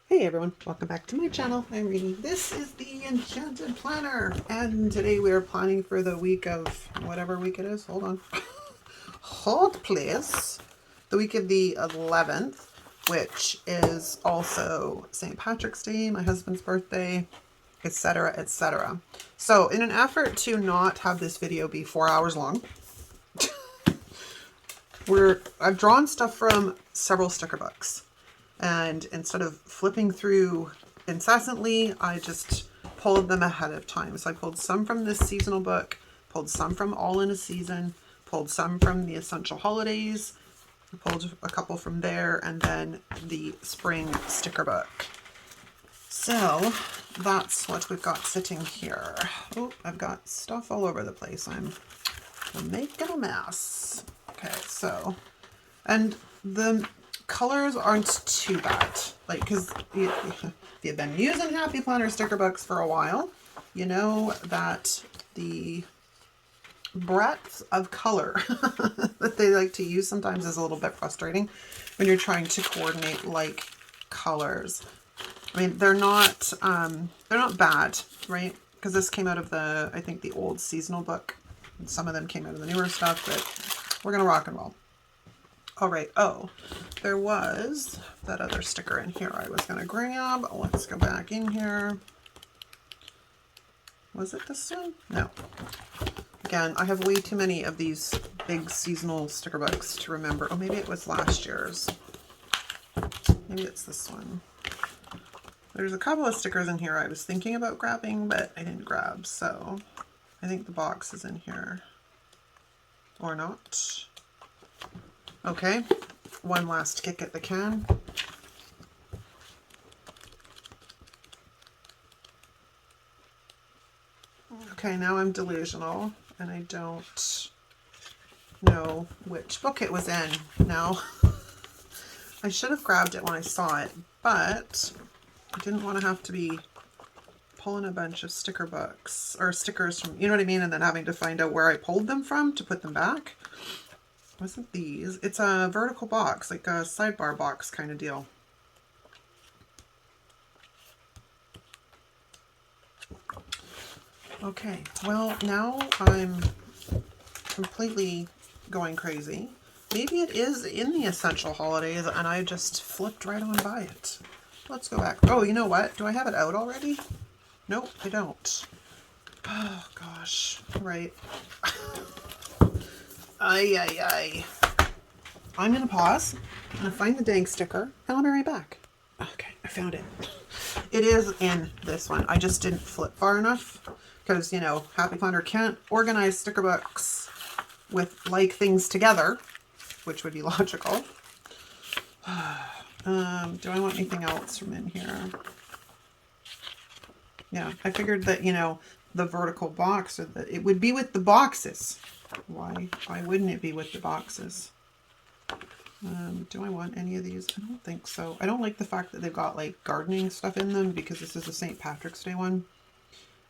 Hey everyone, welcome back to my channel. I'm reading. This is the Enchanted Planner, and today we are planning for the week of whatever week it is. Hold on. Hold please. The week of the 11th, which is also St. Patrick's Day, my husband's birthday, etc., etc. So in an effort to not have this video be 4 hours long, I've drawn stuff from several sticker books. And instead of flipping through incessantly, I just pulled them ahead of time. So I pulled some from this seasonal book, pulled some from All in a Season, pulled some from the Essential Holidays, I pulled a couple from there, and then the spring sticker book. So that's what we've got sitting here. Oh, I've got stuff all over the place. I'm making a mess. Okay, so, and the colors aren't too bad, like, because if you've been using Happy Planner sticker books for a while, you know that the breadth of color that they like to use sometimes is a little bit frustrating when you're trying to coordinate like colors. I mean, they're not bad, right? Because this came out of the, I think, the old seasonal book. And some of them came out of the newer stuff, but we're gonna rock and roll. All right, oh, there was that other sticker in here I was gonna grab. Let's go back in here. Was it this one? No. Again, I have way too many of these big seasonal sticker books to remember. Oh, maybe it was last year's. Maybe it's this one. There's a couple of stickers in here I was thinking about grabbing, but I didn't grab, so I think the box is in here. Or not. Okay, one last kick at the can. Okay, now I'm delusional and I don't know which book it was in now. I should have grabbed it when I saw it, but I didn't want to have to be pulling a bunch of sticker books or stickers from, you know what I mean, and then having to find out where I pulled them from to put them back. Wasn't these? It's a vertical box, like a sidebar box kind of deal. Okay, well, now I'm completely going crazy. Maybe it is in the Essential Holidays and I just flipped right on by it. Let's go back. Oh, you know what? Do I have it out already? Nope, I don't. Oh, gosh. Right. Ay. I'm going to pause. I'm going to find the dang sticker and I'll be right back. Okay, I found it. It is in this one. I just didn't flip far enough because, you know, Happy Planner can't organize sticker books with like things together, which would be logical. Do I want anything else from in here? Yeah, I figured that, you know, the vertical box, or that it would be with the boxes. Why wouldn't it be with the boxes? Do I want any of these? I don't think so. I don't like the fact that they've got like gardening stuff in them because this is a St. Patrick's Day one.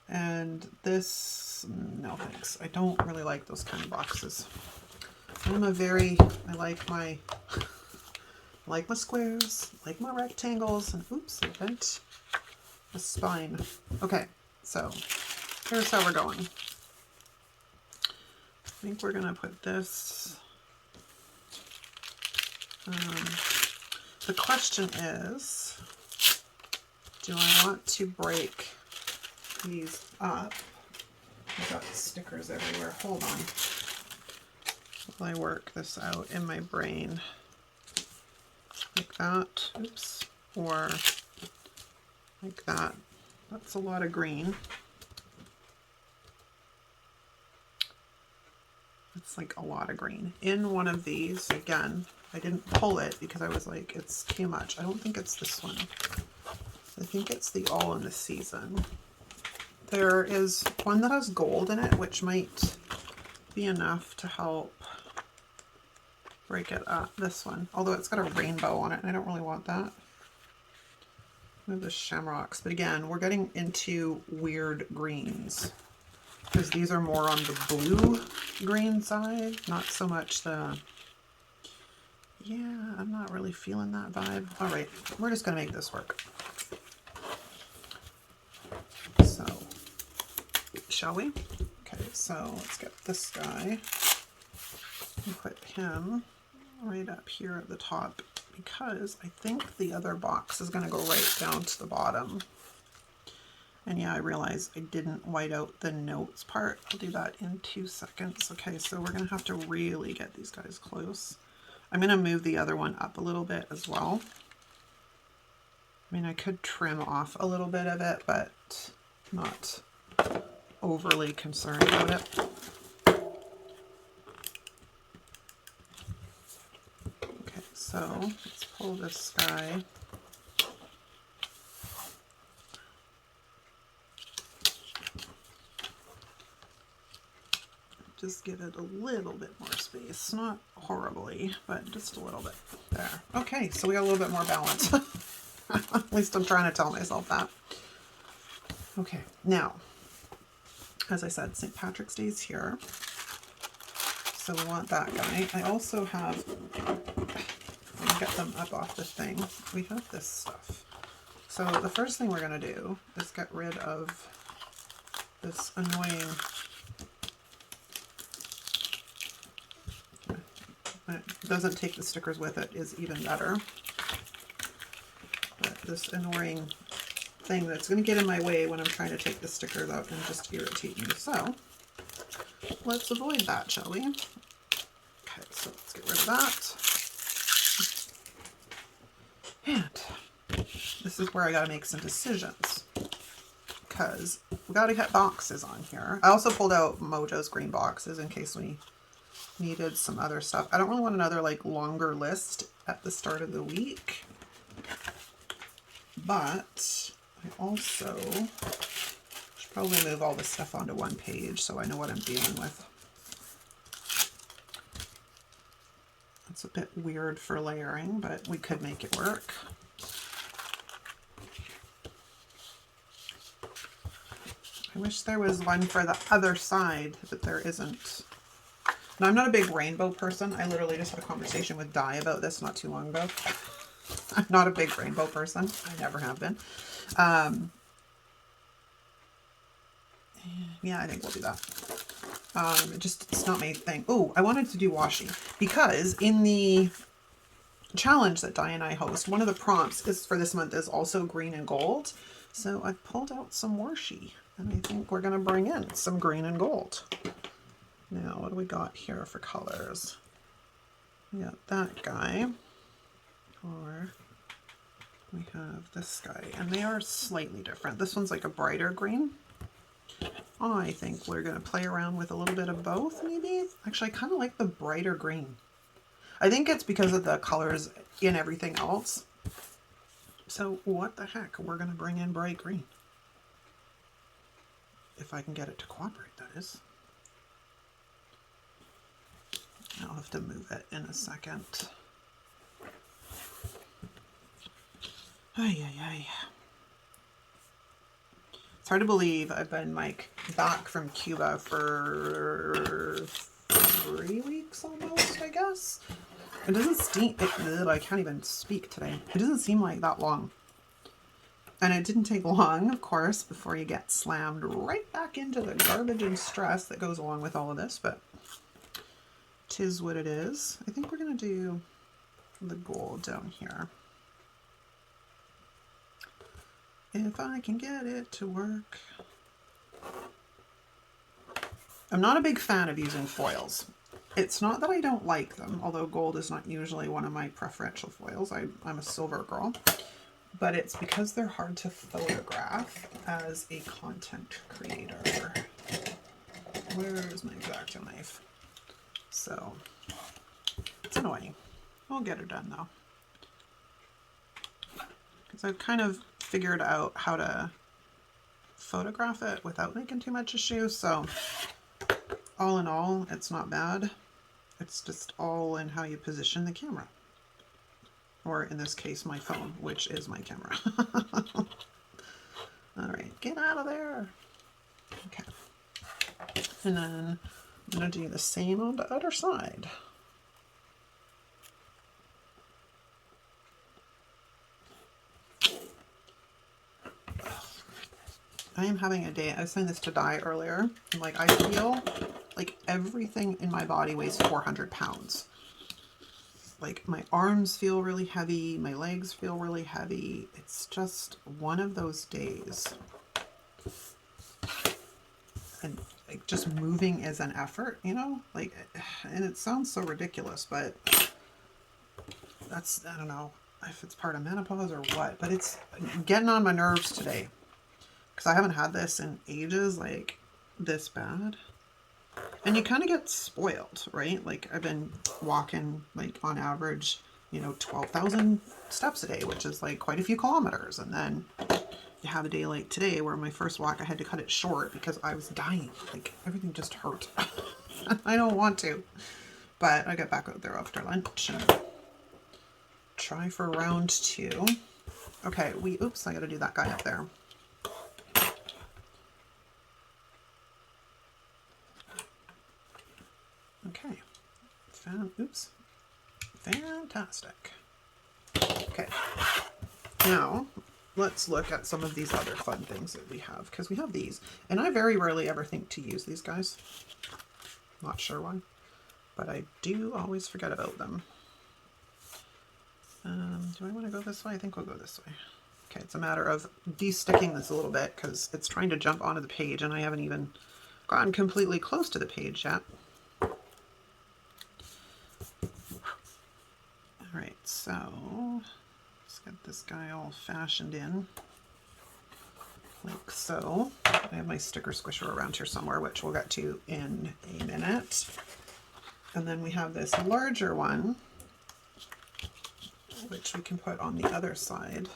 And this, no thanks. I don't really like those kind of boxes. I like my squares, like my rectangles, and oops, I bent the spine. Okay, so here's how we're going. I think we're gonna put this. The question is, do I want to break these up? I've got stickers everywhere. Hold on. While I work this out in my brain. Like that. Oops. Or like that. That's a lot of green. It's like a lot of green. In one of these, again, I didn't pull it because I was like, it's too much. I don't think it's this one. I think it's the All in the Season. There is one that has gold in it, which might be enough to help break it up. This one, although it's got a rainbow on it, and I don't really want that. Move the shamrocks, but again, we're getting into weird greens because these are more on the blue green side, not so much the, yeah, I'm not really feeling that vibe. All right, we're just gonna make this work. shall we? Okay, so let's get this guy and put him right up here at the top, because I think the other box is going to go right down to the bottom. And yeah, I realize I didn't white out the notes part. I'll do that in 2 seconds. Okay, so we're going to have to really get these guys close. I'm going to move the other one up a little bit as well. I mean, I could trim off a little bit of it, but not overly concerned about it. Okay, so let's pull this guy. Just give it a little bit more space, not horribly, but just a little bit there. Okay, so we got a little bit more balance. At least I'm trying to tell myself that. Okay, now, as I said, St. Patrick's Day is here. So we want that guy. I also have, I'll get them up off the thing. We have this stuff. So the first thing we're going to do is get rid of this annoying, it doesn't take the stickers with it is even better. But this annoying thing that's going to get in my way when I'm trying to take the stickers out and just irritate me. So let's avoid that, shall we? Okay, so let's get rid of that. And this is where I got to make some decisions, because we got to get boxes on here. I also pulled out Mojo's green boxes in case we needed some other stuff. I don't really want another like longer list at the start of the week, but I also should probably move all this stuff onto one page so I know what I'm dealing with. It's a bit weird for layering, but we could make it work. I wish there was one for the other side, but there isn't. Now, I'm not a big rainbow person. I literally just had a conversation with Di about this not too long ago. I'm not a big rainbow person. I never have been. Yeah, I think we'll do that. It's not my thing. Oh, I wanted to do washi, because in the challenge that Di and I host, one of the prompts is for this month is also green and gold. So I've pulled out some washi, and I think we're going to bring in some green and gold. Now, what do we got here for colors? We got that guy, or we have this guy, and they are slightly different. This one's like a brighter green. I think we're going to play around with a little bit of both, maybe. Actually, I kind of like the brighter green. I think it's because of the colors in everything else. So what the heck? We're going to bring in bright green. If I can get it to cooperate, that is. I'll have to move it in a second. Ay, ay, ay. It's hard to believe I've been like back from Cuba for 3 weeks almost, I guess. It doesn't seem, I can't even speak today. It doesn't seem like that long. And it didn't take long, of course, before you get slammed right back into the garbage and stress that goes along with all of this, but 'tis what it is. I think we're going to do the gold down here. If I can get it to work. I'm not a big fan of using foils. It's not that I don't like them, although gold is not usually one of my preferential foils. I'm a silver girl. But it's because they're hard to photograph as a content creator. Where's my X-Acto knife? So, it's annoying. We'll get it done though. Because I've kind of figured out how to photograph it without making too much issue. So, all in all, it's not bad. It's just all in how you position the camera. Or in this case, my phone, which is my camera. All right, get out of there. Okay. And then I'm going to do the same on the other side. I am having a day. I was saying this to Di earlier. I'm like, I feel like everything in my body weighs 400 pounds. Like my arms feel really heavy. My legs feel really heavy. It's just one of those days. And like just moving is an effort, you know, like, and it sounds so ridiculous, but that's, I don't know if it's part of menopause or what, but it's getting on my nerves today because I haven't had this in ages, like this bad. And you kind of get spoiled, right? Like I've been walking like on average, you know, 12,000 steps a day, which is like quite a few kilometers. And then you have a day like today where my first walk, I had to cut it short because I was dying. Like everything just hurt. I don't want to, but I got back out there after lunch and try for round 2. Okay, oops, I got to do that guy up there. Okay, oops, fantastic. Okay, now let's look at some of these other fun things that we have, because we have these, and I very rarely ever think to use these guys. Not sure why, but I do always forget about them. Do I want to go this way? I think we'll go this way. Okay, it's a matter of de-sticking this a little bit because it's trying to jump onto the page and I haven't even gotten completely close to the page yet. Alright, so let's get this guy all fashioned in like so. I have my sticker squisher around here somewhere, which we'll get to in a minute. And then we have this larger one, which we can put on the other side.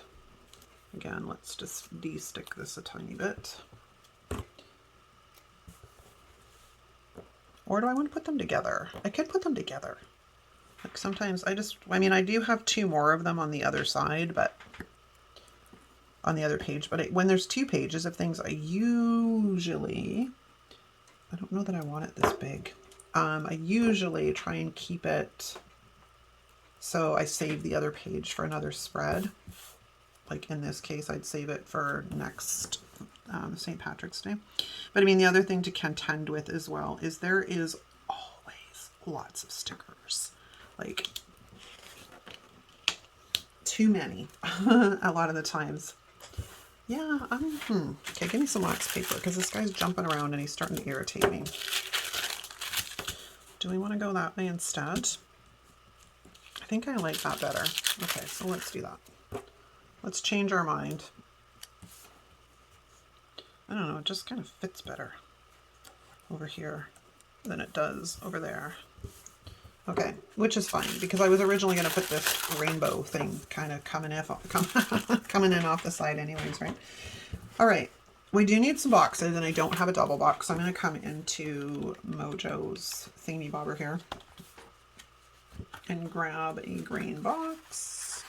Again, let's just de-stick this a tiny bit. Or do I want to put them together? I could put them together. Like sometimes I mean, I do have 2 more of them on the other side, but on the other page, but when there's 2 pages of things, I don't know that I want it this big. I usually try and keep it so I save the other page for another spread. Like in this case, I'd save it for next St. Patrick's Day. But I mean, the other thing to contend with as well is there is always lots of stickers. Like too many a lot of the times. Yeah, okay, give me some wax paper because this guy's jumping around and he's starting to irritate me. Do we want to go that way instead? I think I like that better. Okay, so let's do that. Let's change our mind. I don't know, it just kind of fits better over here than it does over there. Okay, which is fine because I was originally going to put this rainbow thing kind of coming in off the side anyways, right? All right, we do need some boxes and I don't have a double box, so I'm going to come into Mojo's thingy bobber here and grab a green box,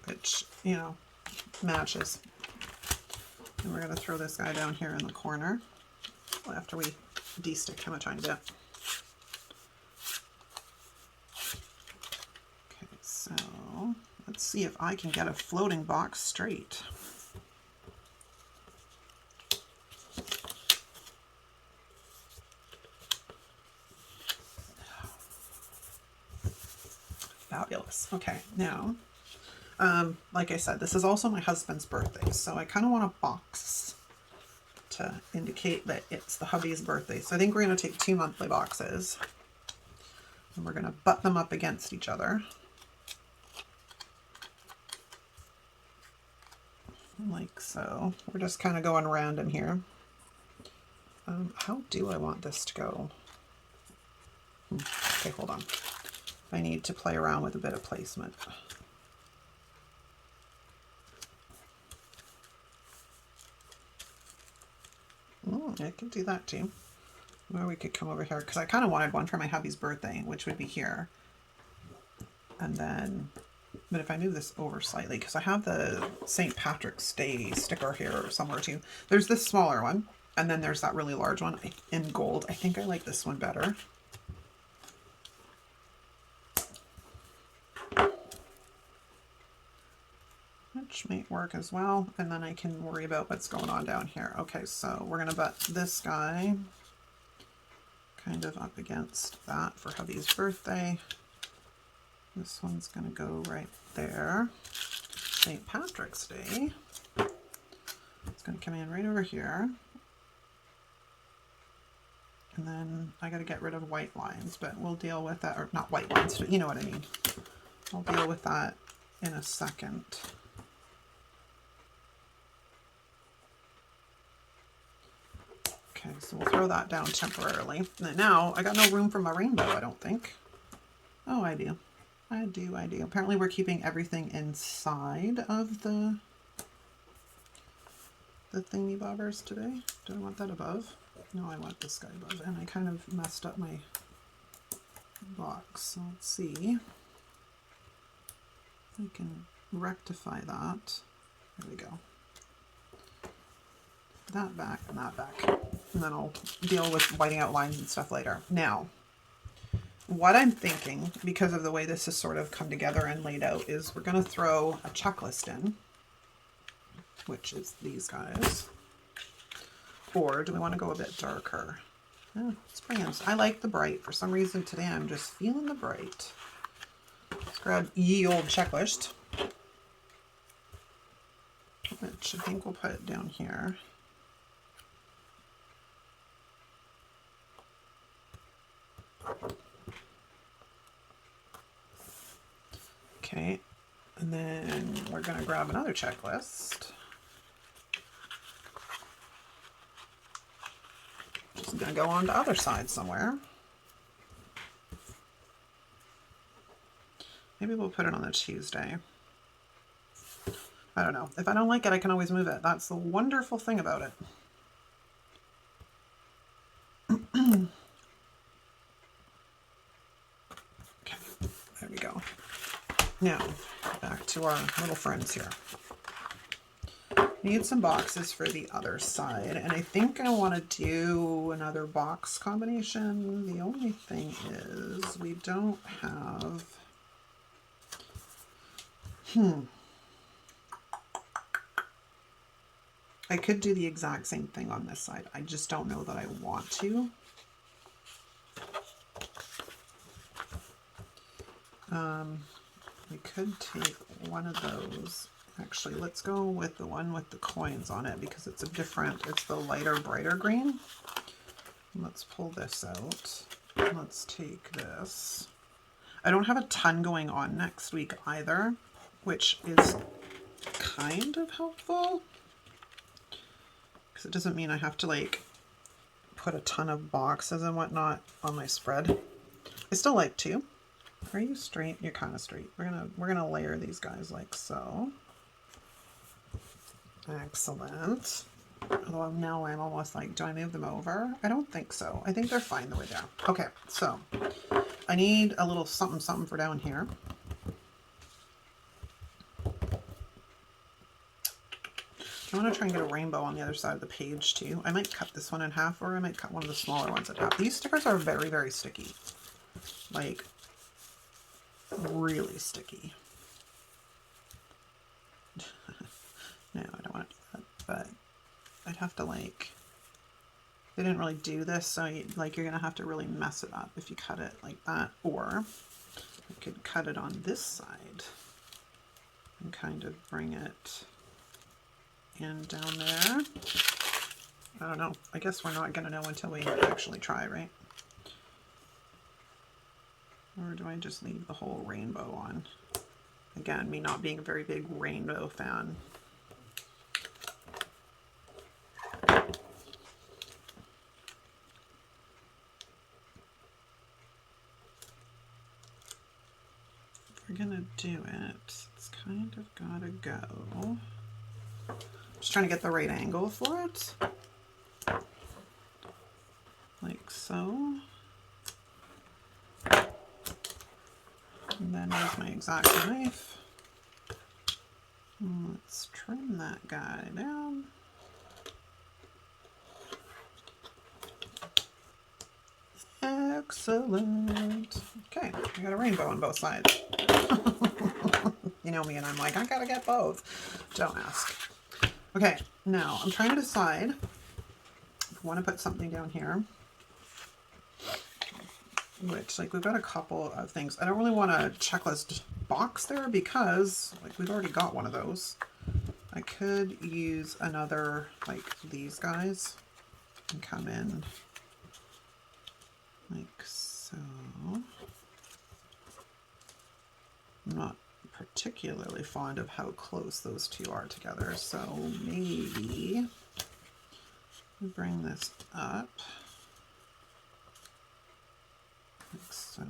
which, you know, matches. And we're going to throw this guy down here in the corner after we de-stick him a tiny bit. Okay, so let's see if I can get a floating box straight. Fabulous. Okay, now, like I said, this is also my husband's birthday, so I kind of want a box to indicate that it's the hubby's birthday. So I think we're going to take 2 monthly boxes and we're going to butt them up against each other. Like so. We're just kind of going random here. How do I want this to go? Okay, hold on. I need to play around with a bit of placement. I can do that too. Or we could come over here because I kind of wanted one for my hubby's birthday, which would be here. And then, but if I move this over slightly, because I have the St. Patrick's Day sticker here somewhere too. There's this smaller one, and then there's that really large one in gold. I think I like this one better. which may work as well. And then I can worry about what's going on down here. Okay, so we're going to butt this guy kind of up against that for hubby's birthday. This one's going to go right there. St. Patrick's Day. It's going to come in right over here. And then I got to get rid of white lines, but we'll deal with that, or not white lines, but you know what I mean. I'll deal with that in a second. Okay, so we'll throw that down temporarily. And now I got no room for my rainbow, I don't think. Oh, I do. I do. Apparently we're keeping everything inside of the thingy bobbers today. Do I want that above? No, I want this guy above. And I kind of messed up my box. So let's see. I can rectify that. There we go. That back and that back. And then I'll deal with whiting out lines and stuff later. Now, what I'm thinking, because of the way this has sort of come together and laid out, is we're going to throw a checklist in, which is these guys. Or do we want to go a bit darker? Let's bring in. I like the bright. For some reason today I'm just feeling the bright. Let's grab ye old checklist, which I think we'll put it down here. Okay, and then we're going to grab another checklist. Just going to go on the other side somewhere. Maybe we'll put it on the Tuesday. I don't know. If I don't like it, I can always move it. That's the wonderful thing about it. Okay, there we go. Now, back to our little friends here. Need some boxes for the other side, and I think I want to do another box combination. The only thing is we don't have... I could do the exact same thing on this side. I just don't know that I want to. We could take one of those. Actually, let's go with the one with the coins on it because it's a different, it's the lighter, brighter green. Let's pull this out. Let's take this. I don't have a ton going on next week either, which is kind of helpful because it doesn't mean I have to like put a ton of boxes and whatnot on my spread. I still like to. Are you straight? You're kind of straight. We're gonna layer these guys like so. Excellent. Although now I'm almost like, do I move them over? I don't think so. I think they're fine the way they are. Okay, so I need a little something something for down here. I want to try and get a rainbow on the other side of the page too. I might cut this one in half, or I might cut one of the smaller ones in half. These stickers are very, very sticky. Like, really sticky. No, I don't want to do that, but I'd have to like, they didn't really do this, so you're going to have to really mess it up if you cut it like that, or I could cut it on this side and kind of bring it in down there. I don't know. I guess we're not going to know until we actually try, right? Or do I just leave the whole rainbow on? Again, me not being a very big rainbow fan. If we're gonna do it, it's kind of gotta go. Just trying to get the right angle for it. Like so. And then there's my X-Acto knife. Let's trim that guy down. Excellent. Okay, I got a rainbow on both sides. You know me, and I'm like, I gotta get both. Don't ask. Okay, now I'm trying to decide if I want to put something down here. Which, like, we've got a couple of things. I don't really want a checklist box there because, like, we've already got one of those. I could use another, like, these guys and come in like so. I'm not particularly fond of how close those two are together, so maybe we bring this up like so,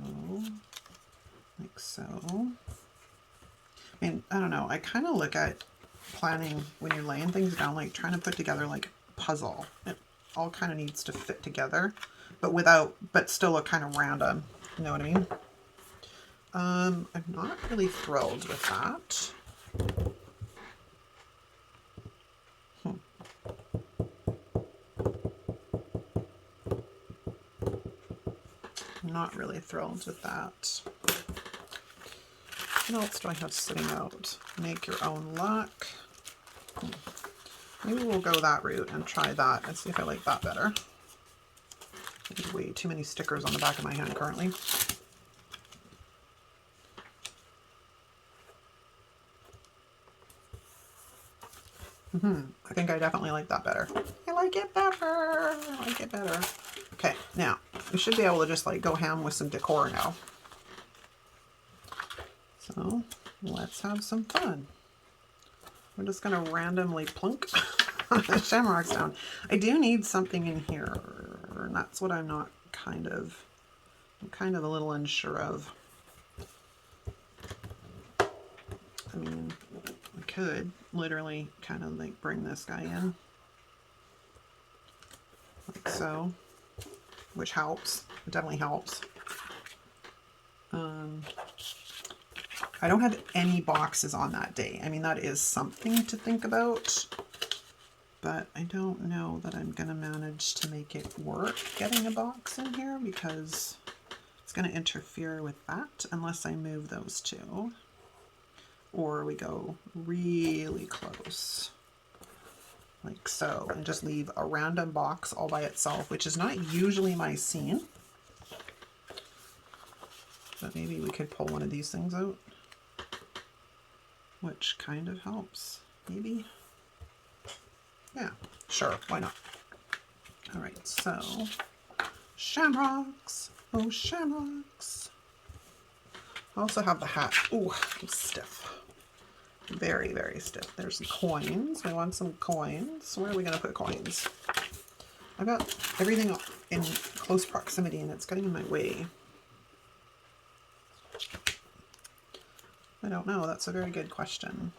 like so. I mean, I don't know, I kind of look at planning when you're laying things down like trying to put together like a puzzle. It all kind of needs to fit together, but still look kind of random, you know what I mean? I'm not really thrilled with that. I'm not really thrilled with that. What else do I have sitting out? Make your own luck. Maybe we'll go that route and try that and see if I like that better. There's way too many stickers on the back of my hand currently. I think I definitely like that better. I like it better. I like it better. Okay, now we should be able to just like go ham with some decor now. So let's have some fun. We're just gonna randomly plunk the shamrocks down. I do need something in here, and that's what I'm kind of a little unsure of. I mean, I could literally kind of like bring this guy in like so, which helps. It definitely helps. I don't have any boxes on that day. I mean, that is something to think about, but I don't know that I'm going to manage to make it work getting a box in here because it's going to interfere with that unless I move those two. Or we go really close, like so, and just leave a random box all by itself, which is not usually my scene. But maybe we could pull one of these things out, which kind of helps, maybe. Yeah, sure, why not? All right, so shamrocks, oh shamrocks. I also have the hat. Ooh, it's stiff. Very, very stiff. There's some coins. We want some coins. Where are we going to put coins? I've got everything in close proximity and it's getting in my way. I don't know. That's a very good question.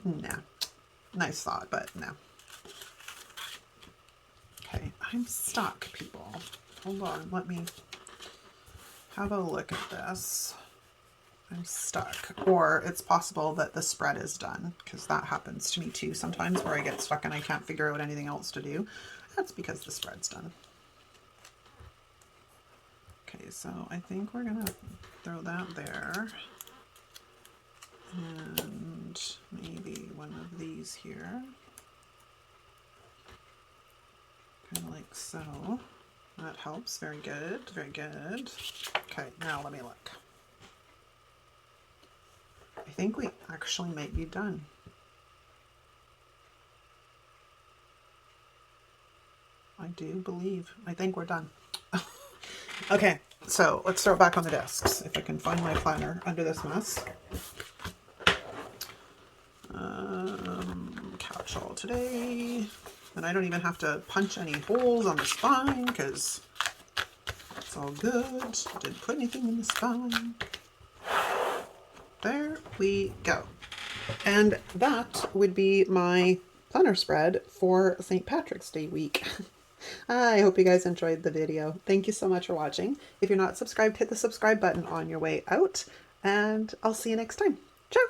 Nah. Nice thought, but no. Okay, I'm stuck, people. Hold on, let me have a look at this. I'm stuck. Or it's possible that the spread is done, because that happens to me too sometimes where I get stuck and I can't figure out anything else to do. That's because the spread's done. Okay, so I think we're gonna throw that there. And maybe one of these here. Kind of like so. That helps. Very good. Very good. Okay, now let me look. I think we actually might be done. I do believe. I think we're done. Okay, so let's throw it back on the desks. If I can find my planner under this mess. Couch all today. And I don't even have to punch any holes on the spine because it's all good. Didn't put anything in the spine. There we go. And that would be my planner spread for St. Patrick's Day week. I hope you guys enjoyed the video. Thank you so much for watching. If you're not subscribed, hit the subscribe button on your way out, and I'll see you next time. Ciao!